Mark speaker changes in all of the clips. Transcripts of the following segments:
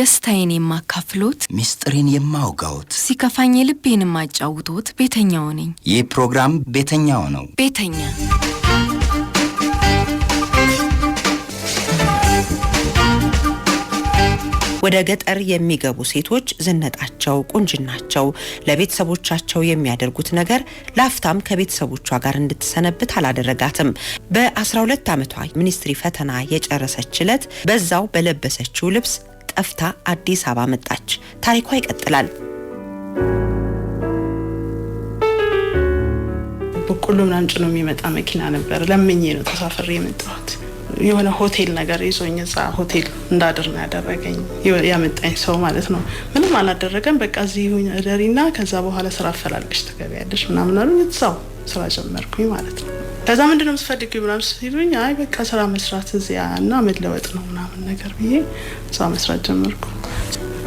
Speaker 1: ደስታዬን የማካፍሎት
Speaker 2: ሚስጥሬን የማውጋውት
Speaker 1: ሲከፋኝ ልቤን የማጫውቶት ቤተኛው ነኝ።
Speaker 2: ይህ ፕሮግራም ቤተኛው ነው።
Speaker 1: ቤተኛ
Speaker 3: ወደ ገጠር የሚገቡ ሴቶች ዝነጣቸው ቁንጅናቸው ለቤተሰቦቻቸው የሚያደርጉት ነገር ላፍታም ከቤተሰቦቿ ጋር እንድትሰነብት አላደረጋትም። በ12 ዓመቷ ሚኒስትሪ ፈተና የጨረሰችለት በዛው በለበሰችው ልብስ ጠፍታ አዲስ አበባ መጣች። ታሪኳ ይቀጥላል።
Speaker 4: በቆሎ ምናምን ጭኖ የሚመጣ መኪና ነበር። ለምኜ ነው ተሳፍሬ የመጣሁት። የሆነ ሆቴል ነገር ይዞኝ እዛ ሆቴል እንዳድር ነው ያደረገኝ ያመጣኝ ሰው ማለት ነው። ምንም አላደረገም። በቃ እዚህ እደሪና ከዛ በኋላ ስራ አፈላልግሽ ትገቢያለሽ ምናምን አሉኝ። እዛው ስራ ጀመርኩኝ ማለት ነው። ከዛ ምንድነው የምትፈልጊው ምናምን ሲሉኝ አይ በቃ ስራ መስራት እዚያ እና መለወጥ ነው ምናምን ነገር ብዬ ስራ መስራት ጀመርኩ።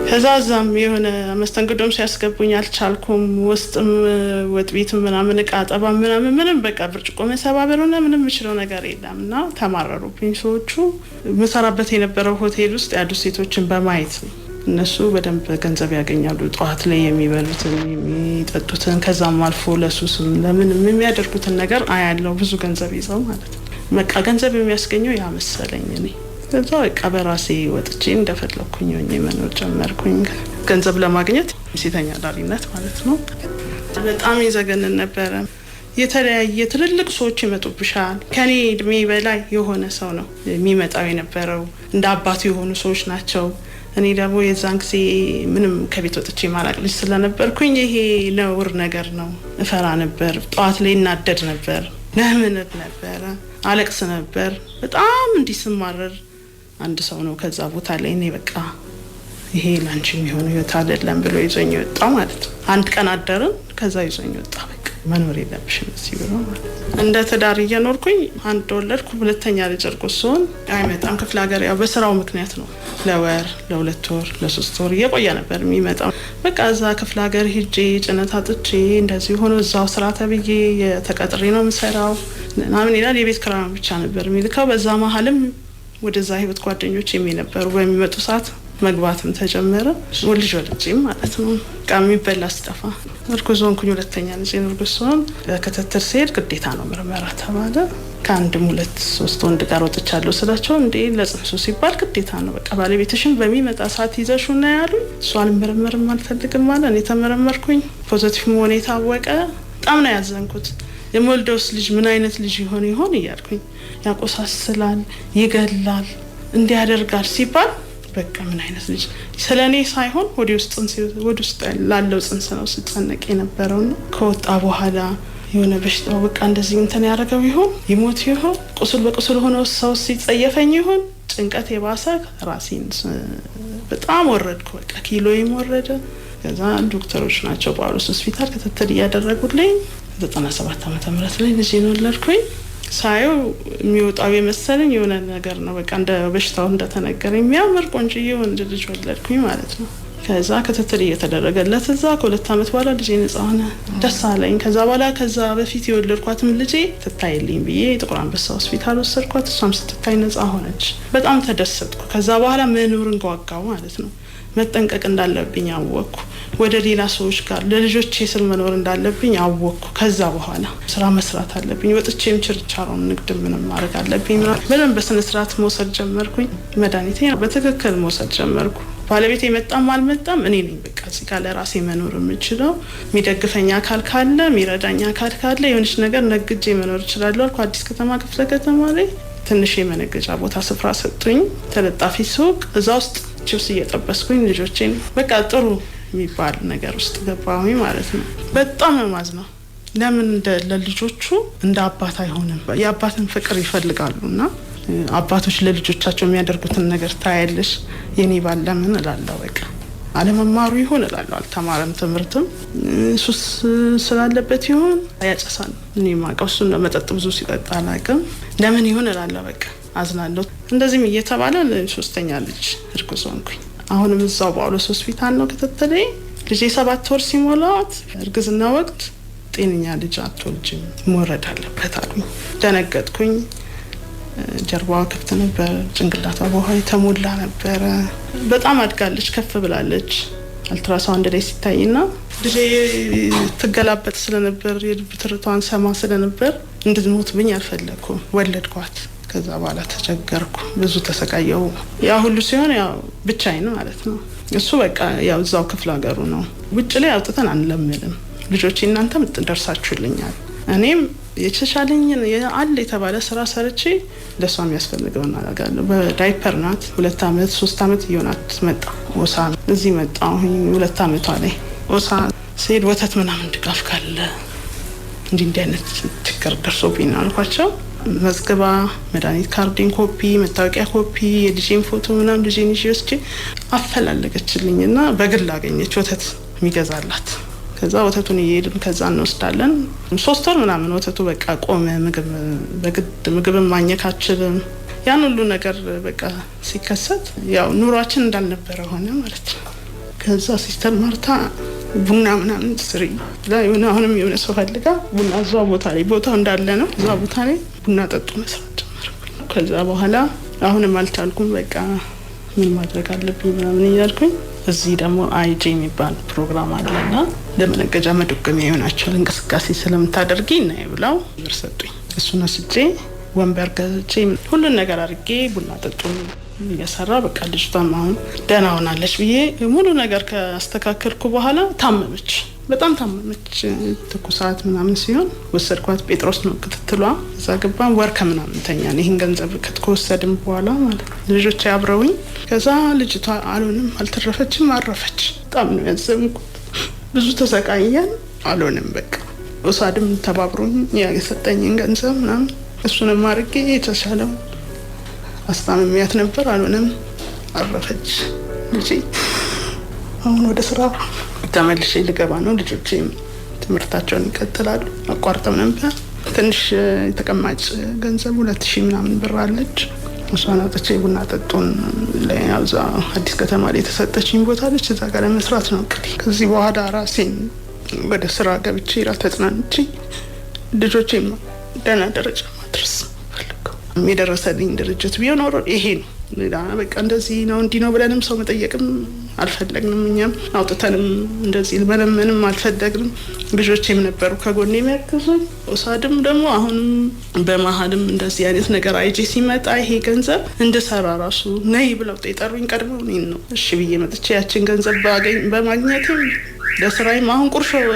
Speaker 4: ከዛ እዛም የሆነ መስተንግዶም ሲያስገቡኝ አልቻልኩም። ውስጥም ወጥ ቤትም ምናምን እቃ አጠባ ምንም በቃ ብርጭቆ መሰባበርና ምንም የምችለው ነገር የለምና ተማረሩብኝ ሰዎቹ። መሰራበት የነበረው ሆቴል ውስጥ ያሉ ሴቶችን በማየት እነሱ በደንብ ገንዘብ ያገኛሉ። ጧት ላይ የሚበሉትን የሚጠጡትን ከዛም አልፎ ለሱስም ለምን የሚያደርጉትን ነገር አያለው። ብዙ ገንዘብ ይዘው ማለት ነው። በቃ ገንዘብ የሚያስገኘው ያ መሰለኝ እኔ። ከዛ በቃ በራሴ ወጥቼ እንደፈለኩኝ ሆኜ መኖር ጀመርኩኝ። ገንዘብ ለማግኘት ሴተኛ ዳሪነት ማለት ነው። በጣም ይዘገንን ነበረ። የተለያየ ትልልቅ ሰዎች ይመጡብሻል። ከኔ እድሜ በላይ የሆነ ሰው ነው የሚመጣው የነበረው። እንደ አባቱ የሆኑ ሰዎች ናቸው። እኔ ደግሞ የዛን ጊዜ ምንም ከቤት ወጥቼ ማላቅ ልጅ ስለነበርኩኝ ይሄ ነውር ነገር ነው። እፈራ ነበር። ጧት ላይ እናደድ ነበር። ለምን ነበረ አለቅስ ነበር። በጣም እንዲስማረር አንድ ሰው ነው ከዛ ቦታ ላይ እኔ በቃ ይሄ ላንቺ የሚሆነው ህይወት አይደለም ብሎ ይዞኝ ወጣ ማለት ነው። አንድ ቀን አደረን። ከዛ ይዞኝ ወጣ። በቃ መኖር የለብሽም እዚህ ብሎ ማለት እንደ ትዳር እየኖርኩኝ አንድ ወለድኩ። ሁለተኛ ልጅ እርጉዝ ስሆን አይመጣም ክፍለ ሀገር። ያው በስራው ምክንያት ነው። ለወር ለ2 ወር ለ3 ወር እየቆየ ነበር የሚመጣው። በቃ እዛ ክፍለ ሀገር ሄጄ ጭነት አጥቼ እንደዚህ ሆኖ እዛው ስራ ተብዬ የተቀጥሬ ነው የምሰራው ምናምን ይላል። የቤት ኪራይ ብቻ ነበር የሚልከው። በዛ መሀልም ወደዛ ህይወት ጓደኞች የሚነበሩ በሚመጡ ሰዓት መግባትም ተጀመረ። ወልጅ ወልጄም ማለት ነው። ቃሚ በላ አስጠፋ እርጉዝ ሆንኩኝ። ሁለተኛ ልጅ እርጉዝ ስሆን ከተተር ሲሄድ ግዴታ ነው ምርመራ ተባለ። ከአንድም 2-3 ወንድ ጋር ወጥቻለሁ ስላቸው እንዴ ለጽንሱ ሲባል ግዴታ ነው በቃ ባለቤትሽን በሚመጣ ሰዓት ይዘሽው ነው ያሉኝ። እሷን ምርመርም አልፈልግም ማለት እኔ ተመረመርኩኝ። ፖዚቲቭ መሆኔ ታወቀ። በጣም ነው ያዘንኩት። የሞልዶስ ልጅ ምን አይነት ልጅ ይሆን እያልኩኝ ያቆሳስላል፣ ይገላል፣ እንዲያደርጋል ሲባል በቃ ምን አይነት ልጅ ስለኔ ሳይሆን ወዲ ውስጥ ላለው ጽንስ ነው ስጨነቅ የነበረው ነው። ከወጣ በኋላ የሆነ በሽታው በቃ እንደዚህ እንትን ያደረገው ይሆን ይሞት ይሆን ቁስል በቁስል ሆኖ ሰው ሲጸየፈኝ ይሆን ጭንቀት የባሰ ራሴን በጣም ወረድኩ። በቃ ኪሎዬም ወረደ። ከዛ ዶክተሮች ናቸው ጳውሎስ ሆስፒታል ክትትል ያደረጉልኝ 97 ዓመተ ምህረት ላይ ልጅ ወለድኩኝ። ሳየው የሚወጣው የመሰለኝ የሆነ ነገር ነው። በቃ እንደ በሽታው እንደተነገረኝ የሚያምር ቆንጆዬ ወንድ ልጅ ወለድኩኝ ማለት ነው። ከዛ ክትትል እየተደረገለት እዛ ከ2 ዓመት በኋላ ልጄ ነፃ ሆነ። ደስ አለኝ። ከዛ በፊት የወለድኳትም ልጄ ትታይልኝ ብዬ ጥቁር አንበሳ ሆስፒታል ወሰድኳት። እሷም ስትታይ ነፃ ሆነች። በጣም ተደሰትኩ። ከዛ በኋላ መኖርን ጓጓው ማለት ነው። መጠንቀቅ እንዳለብኝ አወቅኩ። ወደ ሌላ ሰዎች ጋር ለልጆቼ ስል መኖር እንዳለብኝ አወቅኩ። ከዛ በኋላ ስራ መስራት አለብኝ። ወጥቼም ችርቻሮን ንግድ ምንም ማድረግ አለብኝ። ምንም በስነ ስርዓት መውሰድ ጀመርኩኝ። መድኃኒቴን በትክክል መውሰድ ጀመርኩ። ባለቤቴ መጣም አልመጣም እኔ ነኝ በቃ እዚህ ጋር ለራሴ መኖር የምችለው። የሚደግፈኝ አካል ካለ የሚረዳኝ አካል ካለ የሆነች ነገር ነግጄ መኖር እችላለሁ አልኩ። አዲስ ከተማ ክፍለ ከተማ ላይ ትንሽ የመነገጃ ቦታ ስፍራ ሰጡኝ። ተለጣፊ ሱቅ እዛ ውስጥ ቺፕስ እየጠበስኩኝ ልጆቼን በቃ ጥሩ የሚባል ነገር ውስጥ ገባሁኝ ማለት ነው። በጣም ማዝነው። ለምን ለልጆቹ እንደ አባት አይሆንም? የአባትን ፍቅር ይፈልጋሉና አባቶች ለልጆቻቸው የሚያደርጉትን ነገር ታያለሽ። የኔ ባል ለምን እላለሁ። በቃ አለመማሩ ይሆን እላለሁ። አልተማረም፣ ትምህርትም ሱስ ስላለበት ይሆን ያጨሳል። እኔ ማቀው እሱ ለመጠጥ ብዙ ሲጠጣ አላውቅም። ለምን ይሆን እላለሁ። በቃ አዝናለሁ። እንደዚህም እየተባለ 3ኛ ልጅ እርጉዝ ሆንኩኝ። አሁንም እዛው ጳውሎስ ሆስፒታል ነው ክትትሌ። ልጄ 7 ወር ሲሞላት እርግዝና ወቅት ጤነኛ ልጅ አትወልጂም መውረድ አለበት አሉኝ። ደነገጥኩኝ። ጀርባዋ ክፍት ነበር፣ ጭንቅላቷ በውሃ የተሞላ ነበር። በጣም አድጋለች፣ ከፍ ብላለች። አልትራሳውንድ ላይ ሲታይና ልጄ ትገላበጥ ስለነበር የልብ ትርታዋን ሰማ ስለነበር እንድትሞትብኝ አልፈለኩም። ወለድኳት። ከዛ በኋላ ተቸገርኩ፣ ብዙ ተሰቃየው። ያ ሁሉ ሲሆን ያው ብቻዬን ማለት ነው። እሱ በቃ ያው እዛው ክፍለ ሀገሩ ነው። ውጭ ላይ አውጥተን አንለምልም። ልጆቼ እናንተም ደርሳችሁልኛል። እኔም የተሻለኝን አለ የተባለ ስራ ሰርቼ ለሷ የሚያስፈልገው እናደርጋለሁ። በዳይፐር ናት 2 አመት 3 አመት ይሆናት መጣ። ወሳ እዚህ መጣሁ 2 አመቷ ላይ ወሳ ሲሄድ ወተት ምናምን ድጋፍ ካለ እንዲህ አይነት ችግር ደርሶብኝ አልኳቸው። መዝገባ መድኃኒት ካርዲን ኮፒ፣ መታወቂያ ኮፒ፣ የልጄን ፎቶ ምናምን ልጄን ይዤ ወስጄ አፈላለገችልኝና በግል አገኘች ወተት የሚገዛላት። ከዛ ወተቱን እየሄድን ከዛ እንወስዳለን። 3 ወር ምናምን ወተቱ በቃ ቆመ። ምግብ ማግኘት አልችልም። ያን ሁሉ ነገር በቃ ሲከሰት ያው ኑሯችን እንዳልነበረ ሆነ ማለት ነው። ከዛ ሲስተር ማርታ ቡና ምናምን ስሪ ብላ አሁንም የሆነ ሰው ፈልጋ ቡና እዛው ቦታ ላይ ቦታው እንዳለ ነው። እዛው ቦታ ላይ ቡና ጠጡ መስራት ጀመርኩኝ። ከዛ በኋላ አሁንም አልቻልኩም። በቃ ምን ማድረግ አለብኝ ምናምን እያልኩኝ እዚህ ደግሞ አይጄ የሚባል ፕሮግራም አለና ለመነገጃ መደገሚያ የሆናቸውን እንቅስቃሴ ስለምታደርጊ እና ብለው ብር ሰጡኝ። እሱን ወስጄ ወንበር ገዝቼ ሁሉን ነገር አድርጌ ቡና ጠጡ እየሰራ በቃ ልጅቷም አሁን ደህና ሆናለች ብዬ ሙሉ ነገር ካስተካከልኩ በኋላ ታመመች። በጣም ታመመች። ትኩሳት ምናምን ሲሆን ወሰድኳት። ጴጥሮስ ነው ክትትሏ። እዛ ገባን። ወር ከምናምን ተኛን። ይሄን ገንዘብ ከተወሰድን በኋላ ማለት ልጆች አብረውኝ። ከዛ ልጅቷ አልሆንም አልተረፈችም፣ አረፈች። በጣም ነው ያዘንኩት። ብዙ ተሰቃየን። አልሆንም በቃ ወሳድም ተባብሮኝ የሰጠኝን ገንዘብ ምናምን እሱንም አድርጌ የተሻለው አስታምሚያት ነበር። አልሆነም፣ አረፈች ልጄ። አሁን ወደ ስራ ተመልሼ ልገባ ነው። ልጆቼም ትምህርታቸውን ይቀጥላሉ። አቋርጠው ነበር። ትንሽ የተቀማጭ ገንዘብ 2000 ምናምን ብር አለች። እሷን አጥቼ ቡና ጠጡን ላይ ያዛ አዲስ ከተማ ላይ የተሰጠችኝ ቦታ አለች። እዛ ጋር መስራት ነው እንግዲህ። ከዚህ በኋላ ራሴን ወደ ስራ ገብቼ ተጽናንቼ ልጆቼም ደህና ደረጃ ማድረስ ፈልገው የደረሰልኝ ድርጅት ቢሆን ኖሮ ይሄ ነው። ሌላ በቃ እንደዚህ ነው እንዲህ ነው ብለንም ሰው መጠየቅም አልፈለግንም። እኛም አውጥተንም እንደዚህ መለመንም አልፈለግንም። ልጆቼም ነበሩ ከጎኔ የሚያግዙኝ። ወሳድም ደግሞ አሁንም በመሀልም እንደዚህ አይነት ነገር አይጄ ሲመጣ ይሄ ገንዘብ እንድሰራ ራሱ ነይ ብለው የጠሩኝ ቀድመው እኔን ነው። እሺ ብዬ መጥቼ ያችን ገንዘብ በማግኘትም ለስራዬም አሁን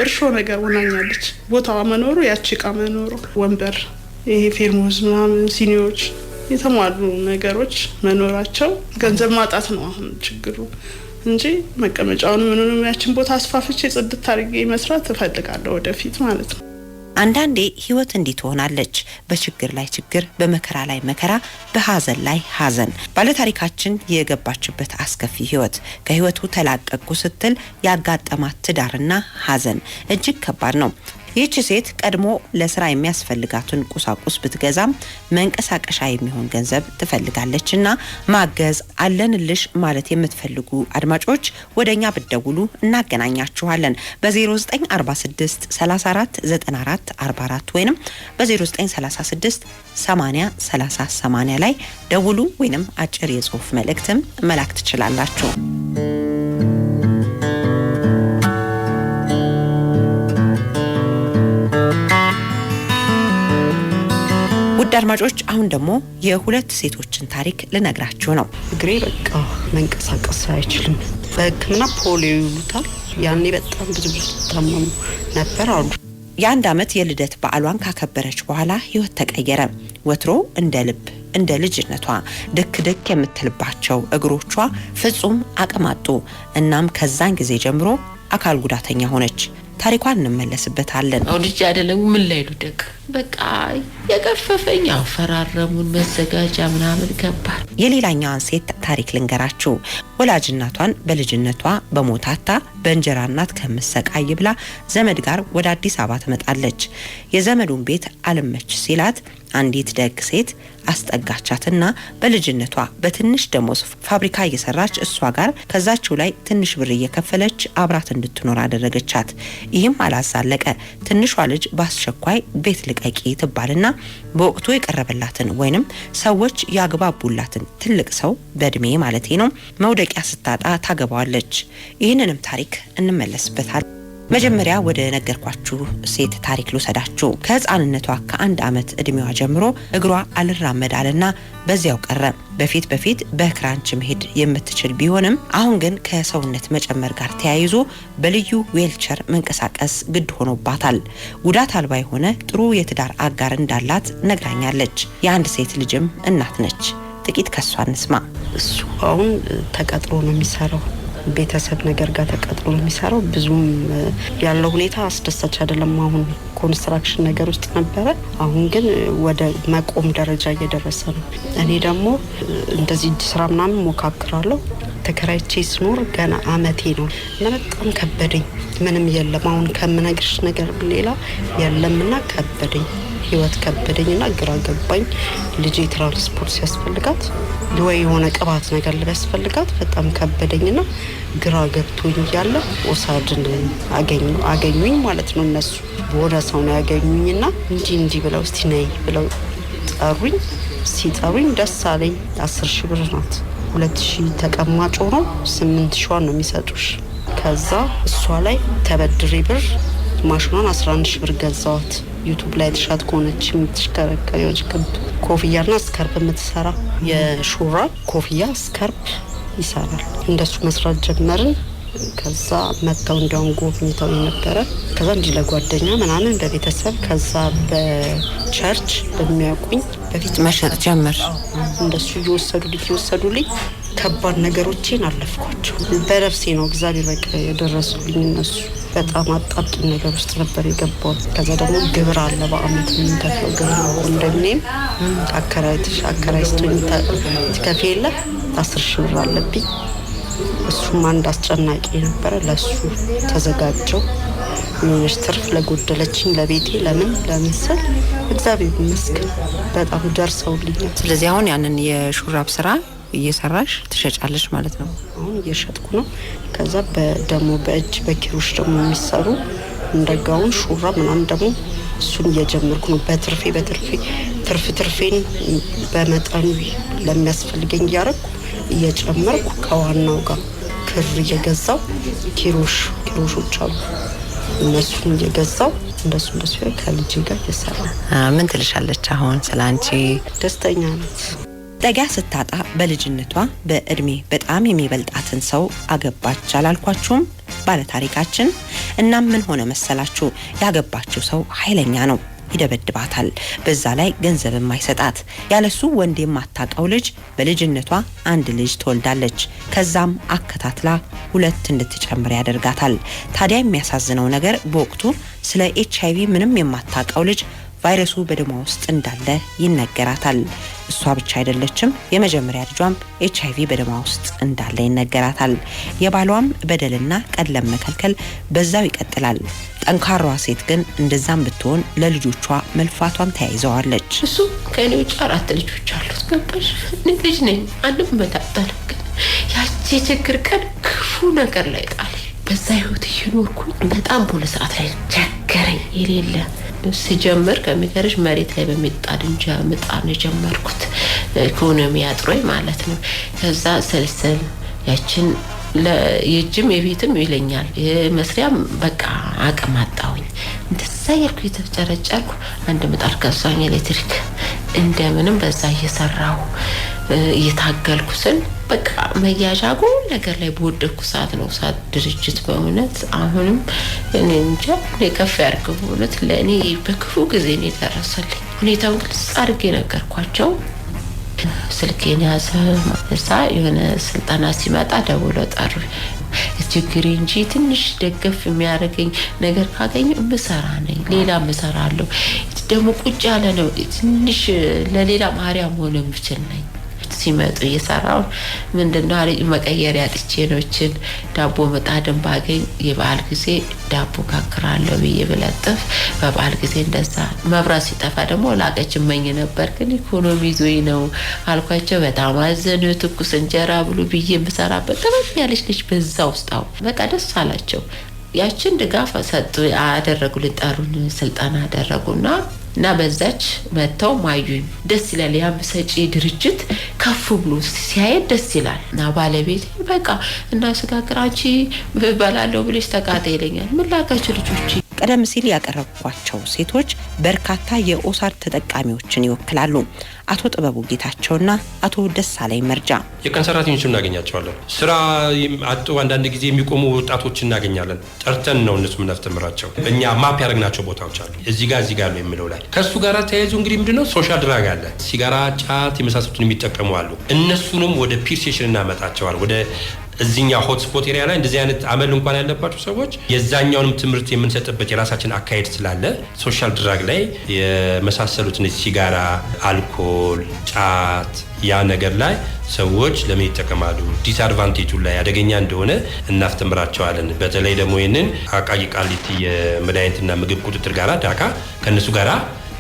Speaker 4: እርሾ ነገር ሆናኛለች። ቦታዋ መኖሩ ያቺ እቃ መኖሩ ወንበር፣ ይሄ ፌርሙዝ ምናምን ሲኒዎች የተሟሉ ነገሮች መኖራቸው ገንዘብ ማጣት ነው አሁን ችግሩ እንጂ መቀመጫውን ምኑንም ያችን ቦታ አስፋፍቼ ጽድት አድርጌ መስራት እፈልጋለሁ ወደፊት ማለት ነው።
Speaker 3: አንዳንዴ ህይወት እንዲህ ትሆናለች። በችግር ላይ ችግር፣ በመከራ ላይ መከራ፣ በሐዘን ላይ ሐዘን። ባለታሪካችን የገባችበት አስከፊ ህይወት ከህይወቱ ተላቀቁ ስትል ያጋጠማት ትዳርና ሐዘን እጅግ ከባድ ነው። ይህች ሴት ቀድሞ ለስራ የሚያስፈልጋትን ቁሳቁስ ብትገዛም መንቀሳቀሻ የሚሆን ገንዘብ ትፈልጋለችና ማገዝ አለንልሽ ማለት የምትፈልጉ አድማጮች ወደኛ ብትደውሉ እናገናኛችኋለን። በ0946 34 94 44 ወይንም በ0936 80 30 80 ላይ ደውሉ ወይንም አጭር የጽሁፍ መልእክትም መላክ ትችላላችሁ። ውድ አድማጮች አሁን ደግሞ የሁለት ሴቶችን ታሪክ ልነግራችሁ ነው።
Speaker 5: እግሬ በቃ መንቀሳቀስ አይችልም። በሕክምና ፖሊዮ ይሉታል። ያኔ በጣም ብዙ ታመሙ ነበር አሉ።
Speaker 3: የ1 አመት የልደት በዓሏን ካከበረች በኋላ ህይወት ተቀየረ። ወትሮ እንደ ልብ እንደ ልጅነቷ ድክ የምትልባቸው እግሮቿ ፍጹም አቅማጡ። እናም ከዛን ጊዜ ጀምሮ አካል ጉዳተኛ ሆነች። ታሪኳን እንመለስበታለን።
Speaker 6: አውልጅ አይደለም ምን ላይ ልደቅ በቃ የገፈፈኝ አፈራረሙን መዘጋጃ ምናምን ከባድ።
Speaker 3: የሌላኛዋን ሴት ታሪክ ልንገራችሁ። ወላጅ እናቷን በልጅነቷ በሞታታ በእንጀራ እናት ከምሰቃይ ብላ ዘመድ ጋር ወደ አዲስ አበባ ትመጣለች። የዘመዱን ቤት አልመች ሲላት አንዲት ደግ ሴት አስጠጋቻትና በልጅነቷ በትንሽ ደሞዝ ፋብሪካ እየሰራች እሷ ጋር ከዛችው ላይ ትንሽ ብር እየከፈለች አብራት እንድትኖር አደረገቻት። ይህም አላሳለቀ። ትንሿ ልጅ በአስቸኳይ ቤት ልቀቂ ትባልና በወቅቱ የቀረበላትን ወይንም ሰዎች ያግባቡላትን ትልቅ ሰው በእድሜ ማለቴ ነው መውደቂያ ስታጣ ታገባዋለች። ይህንንም ታሪክ እንመለስበታለን። መጀመሪያ ወደ ነገርኳችሁ ሴት ታሪክ ልውሰዳችሁ። ከህፃንነቷ ከ1 ዓመት እድሜዋ ጀምሮ እግሯ አልራመዳልና በዚያው ቀረ። በፊት በክራንች መሄድ የምትችል ቢሆንም አሁን ግን ከሰውነት መጨመር ጋር ተያይዞ በልዩ ዌልቸር መንቀሳቀስ ግድ ሆኖባታል። ጉዳት አልባ የሆነ ጥሩ የትዳር አጋር እንዳላት ነግራኛለች። የአንድ ሴት ልጅም እናት ነች። ጥቂት ከሷ እንስማ።
Speaker 5: እሱ አሁን ተቀጥሮ ነው የሚሰራው ቤተሰብ ነገር ጋር ተቀጥሮ ነው የሚሰራው። ብዙም ያለው ሁኔታ አስደሳች አይደለም። አሁን ኮንስትራክሽን ነገር ውስጥ ነበረ። አሁን ግን ወደ መቆም ደረጃ እየደረሰ ነው። እኔ ደግሞ እንደዚህ ስራ ምናምን ሞካክራለሁ። ተከራይቼ ስኖር ገና አመቴ ነው እና በጣም ከበደኝ። ምንም የለም አሁን ከምነግርሽ ነገር ሌላ የለምና ከበደኝ። ህይወት ከበደኝና ግራ ገባኝ። ልጄ ትራንስፖርት ሲያስፈልጋት ወይ የሆነ ቅባት ነገር ሊያስፈልጋት በጣም ከበደኝና ግራ ገብቶኝ እያለ ወሳድን አገኙኝ ማለት ነው። እነሱ በሆነ ሰው ነው ያገኙኝና እንዲህ ብለው እስቲ ነይ ብለው ጠሩኝ። ሲጠሩኝ ደስ አለኝ። 10,000 ብር ናት። 2,000 ተቀማጭ ሆኖ 8,000 ነው የሚሰጡሽ። ከዛ እሷ ላይ ተበድሬ ብር ማሽኗን 11,000 ብር ገዛዋት። ዩቲዩብ ላይ ተሻት ኮነች የምትሽከረከሪዎች ኮፍያና ስካርፕ የምትሰራ የሹራብ ኮፍያ ስካርፕ ይሰራል። እንደሱ መስራት ጀመርን። ከዛ መጣው እንዲያውም ጎብኝተው የነበረ ከዛ እንዲህ ለጓደኛ ምናምን በቤተሰብ ከዛ በቸርች በሚያውቁኝ
Speaker 3: በፊት መሸጥ ጀመር።
Speaker 5: እንደሱ እየወሰዱልኝ ከባድ ነገሮችን አለፍኳቸው። በነፍሴ ነው እግዚአብሔር በቃ የደረሱልኝ እነሱ። በጣም አጣብቂኝ ነገር ውስጥ ነበር የገባው። ከዛ ደግሞ ግብር አለ በአመት የምንከፍለው ግብር ነው። ኮንዶሚኒየም አከራይ ስቶኝ ትከፍያለ 10,000 ብር አለብኝ። እሱም አንድ አስጨናቂ ነበረ። ለሱ ተዘጋጀው። ምንሽ ትርፍ ለጎደለችኝ ለቤቴ ለምንስል እግዚአብሔር ይመስገን በጣም ደርሰውልኛል።
Speaker 3: ስለዚህ አሁን ያንን የሹራብ ስራ እየሰራሽ ትሸጫለሽ ማለት ነው?
Speaker 5: አሁን እየሸጥኩ ነው። ከዛ ደግሞ በእጅ በኪሮሽ ደግሞ የሚሰሩ እንደጋውን ሹራብ ምናምን ደግሞ እሱን እየጀመርኩ ነው። ትርፌን በመጠኑ ለሚያስፈልገኝ እያረኩ እየጨመርኩ ከዋናው ጋር ክር እየገዛው ኪሮሾች አሉ እነሱን እየገዛው እንደሱ ከልጄ ጋር እየሰራ።
Speaker 3: ምን ትልሻለች አሁን ስላንቺ?
Speaker 5: ደስተኛ ናት።
Speaker 3: ጠጊያ ስታጣ በልጅነቷ በእድሜ በጣም የሚበልጣትን ሰው አገባች አላልኳችሁም ባለታሪካችን? እናም ምን ሆነ መሰላችሁ? ያገባችው ሰው ኃይለኛ ነው፣ ይደበድባታል። በዛ ላይ ገንዘብ የማይሰጣት ያለሱ ወንድ የማታውቀው ልጅ በልጅነቷ አንድ ልጅ ትወልዳለች። ከዛም አከታትላ 2 እንድትጨምር ያደርጋታል። ታዲያ የሚያሳዝነው ነገር በወቅቱ ስለ HIV ምንም የማታውቀው ልጅ ቫይረሱ በደሟ ውስጥ እንዳለ ይነገራታል። እሷ ብቻ አይደለችም፣ የመጀመሪያ ልጇም HIV በደሟ ውስጥ እንዳለ ይነገራታል። የባሏም በደልና ቀለም መከልከል በዛው ይቀጥላል። ጠንካራዋ ሴት ግን እንደዛም ብትሆን ለልጆቿ መልፋቷን ተያይዘዋለች።
Speaker 6: እሱ ከኔ ውጭ 4 ልጆች አሉት። ገባሽ? ልጅ ነኝ። አንድም መታጠል ግን ያቺ ችግር ቀን ክፉ ነገር ላይ ጣል። በዛ ህይወት እየኖርኩ በጣም ፖሊስ ሰዓት ላይ ቸገረኝ የሌለ ሲጀምር ከሚገርሽ መሬት ላይ በሚጣድ እንጀራ ምጣድ ነው ጀመርኩት። ኢኮኖሚ አጥሮኝ ማለት ነው። ከዛ ሰልሰል ያችን ለየጅም የቤትም ይለኛል መስሪያም በቃ አቅም አጣሁኝ። እንደዛ ያልኩ የተጨረጨርኩ አንድ ምጣድ ከሷኝ ኤሌክትሪክ እንደምንም በዛ እየሰራው እየታገልኩ ስል በቃ መያዣጉ ነገር ላይ በወደኩ ሰዓት ነው ሳት ድርጅት በእውነት አሁንም እኔ እንጃ ለከፍ ያርገው በእውነት ለኔ በክፉ ጊዜ ነው ደረሰልኝ። ሁኔታውን ግልጽ አድርጌ ነገርኳቸው። ስልኬን ያዘ እዛ የሆነ ስልጠና ሲመጣ ደውሎ ጠሩኝ። ችግር እንጂ ትንሽ ደገፍ የሚያደርገኝ ነገር ካገኘ ምሰራ ነኝ፣ ሌላ ምሰራለሁ። ደግሞ ቁጭ ያለ ነው ትንሽ ለሌላ ማርያም ሆነ ምችል ነኝ። ሲመጡ እየሰራው ምንድነው አለ መቀየሪያ ጥቼኖችን ዳቦ መጣድም ባገኝ የበዓል ጊዜ ዳቦ ካክራለሁ ብዬ ብለጥፍ በበዓል ጊዜ እንደዛ መብራት ሲጠፋ ደግሞ ላቀችመኝ ነበር ግን ኢኮኖሚ ዞይ ነው አልኳቸው በጣም አዘኑ ትኩስ እንጀራ ብሉ ብዬ ምሰራበት ተበስ ያለች ልጅ በዛው ውስጣው በቃ ደስ አላቸው ያችን ድጋፍ ሰጡ አደረጉልን ጠሩን ስልጣና አደረጉና እና በዛች መተው ማዩኝ ደስ ይላል ያምሰጪ ድርጅት ከፍ ብሎ ሲያይ ደስ ይላል እና ባለቤት በቃ እና ስጋግራንቺ በባላለው ብለሽ ተቃጠ ይለኛል ምን ላካችሁ ልጆች
Speaker 3: ቀደም ሲል ያቀረብኳቸው ሴቶች በርካታ የኦሳድ ተጠቃሚዎችን ይወክላሉ አቶ ጥበቡ ጌታቸውና አቶ ደሳለኝ መርጃ
Speaker 7: የቀን ሰራተኞችን እናገኛቸዋለን ስራ አጡ አንዳንድ ጊዜ የሚቆሙ ወጣቶችን እናገኛለን ጠርተን ነው እነሱ ምናስተምራቸው በእኛ ማፕ ያደረግናቸው ቦታዎች አሉ እዚህ ጋር ነው የሚለው ላይ ከሱ ጋር ተያይዞ እንግዲህ ምንድነው ሶሻል ድራግ አለ ሲጋራ ጫት የመሳሰሉትን የሚጠቀሙ አሉ እነሱንም ወደ ፒር ስቴሽን እናመጣቸዋል ወደ እዚህኛ ሆትስፖት ኤሪያ ላይ እንደዚህ አይነት አመል እንኳን ያለባቸው ሰዎች የዛኛውንም ትምህርት የምንሰጥበት የራሳችን አካሄድ ስላለ ሶሻል ድራግ ላይ የመሳሰሉት እነዚህ ሲጋራ አልኮል ጫት ያ ነገር ላይ ሰዎች ለምን ይጠቀማሉ ዲስአድቫንቴጁ ላይ አደገኛ እንደሆነ እናስተምራቸዋለን በተለይ ደግሞ ይሄንን አቃቂ ቃሊቲ የመድኃኒትና ምግብ ቁጥጥር ጋር ዳካ ከነሱ ጋር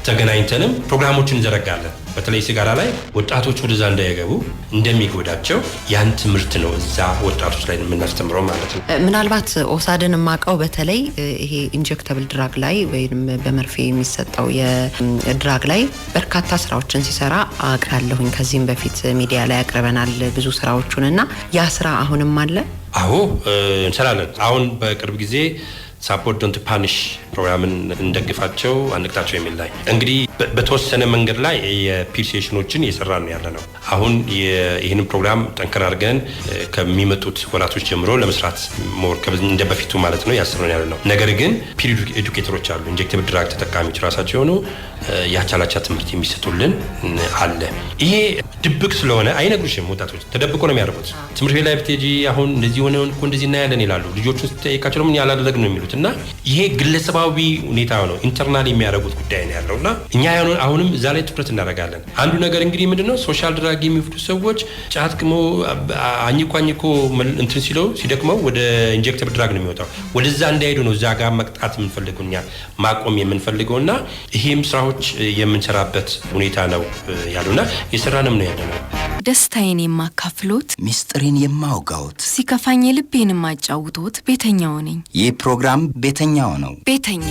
Speaker 7: ተገናኝተንም ፕሮግራሞችን እንዘረጋለን በተለይ ሲጋራ ላይ ወጣቶች ወደዛ እንዳይገቡ እንደሚጎዳቸው ያን ትምህርት ነው እዛ ወጣቶች ላይ የምናስተምረው ማለት ነው
Speaker 3: ምናልባት ኦሳድን ማቀው በተለይ ይሄ ኢንጀክተብል ድራግ ላይ ወይም በመርፌ የሚሰጠው የድራግ ላይ በርካታ ስራዎችን ሲሰራ አውቃለሁኝ ከዚህም በፊት ሚዲያ ላይ ያቀርበናል ብዙ ስራዎቹንና ያ ስራ አሁንም አለ
Speaker 7: አዎ እንሰራለን አሁን በቅርብ ጊዜ ሳፖርት ዶንት ፓኒሽ ፕሮግራምን እንደግፋቸው አንቅታቸው የሚል ላይ እንግዲህ በተወሰነ መንገድ ላይ የፒር ሴሽኖችን እየሰራን ነው ያለነው አሁን ይሄንን ፕሮግራም ጠንከር አድርገን ከሚመጡት ወራቶች ጀምሮ ለመስራት ሞር እንደበፊቱ ማለት ነው ያሰሩን ያለነው ነገር ግን ፒር ኤዱኬተሮች አሉ ኢንጀክቲቭ ድራግ ተጠቃሚዎች ራሳቸው ሆኖ ያቻላቻ ትምህርት የሚሰጡልን አለ ይሄ ድብቅ ስለሆነ አይነግሩሽም ወጣቶች ተደብቆ ነው የሚያደርጉት ትምህርት ቤት ላይ ብትጂ አሁን እንደዚህ ሆነውን እኮ እንደዚህ እናያለን ይላሉ ልጆቹን ሲጠይቃቸው ምን ያላደረግ ነው የሚሉትና ይሄ ግለሰባዊ ሁኔታ ነው ኢንተርናል የሚያደርጉት ጉዳይ ነው ያለውና እኛ አሁንም እዛ ላይ ትኩረት እናደርጋለን አንዱ ነገር እንግዲህ ምንድነው ሶሻል ድራግ የሚወስዱ ሰዎች ጫት ቅሞ አኝኮ እንትን ሲለው ሲደክመው ወደ ኢንጀክቲቭ ድራግ ነው የሚወጣው ወደዛ እንዳይሄዱ ነው እዛ ጋር መቅጣት የምንፈልገውኛ ማቆም የምንፈልገውና ይሄም ስራዎች የምንሰራበት ሁኔታ ነው ያለውና የሰራንም ነው ያለነው
Speaker 1: ደስታዬን የማካፍሎት
Speaker 2: ሚስጥሬን የማውጋውት
Speaker 1: ሲከፋኝ ልቤን የማጫውቶት ቤተኛው ነኝ
Speaker 2: ይህ ፕሮግራም ቤተኛው ነው
Speaker 1: ቤተኛ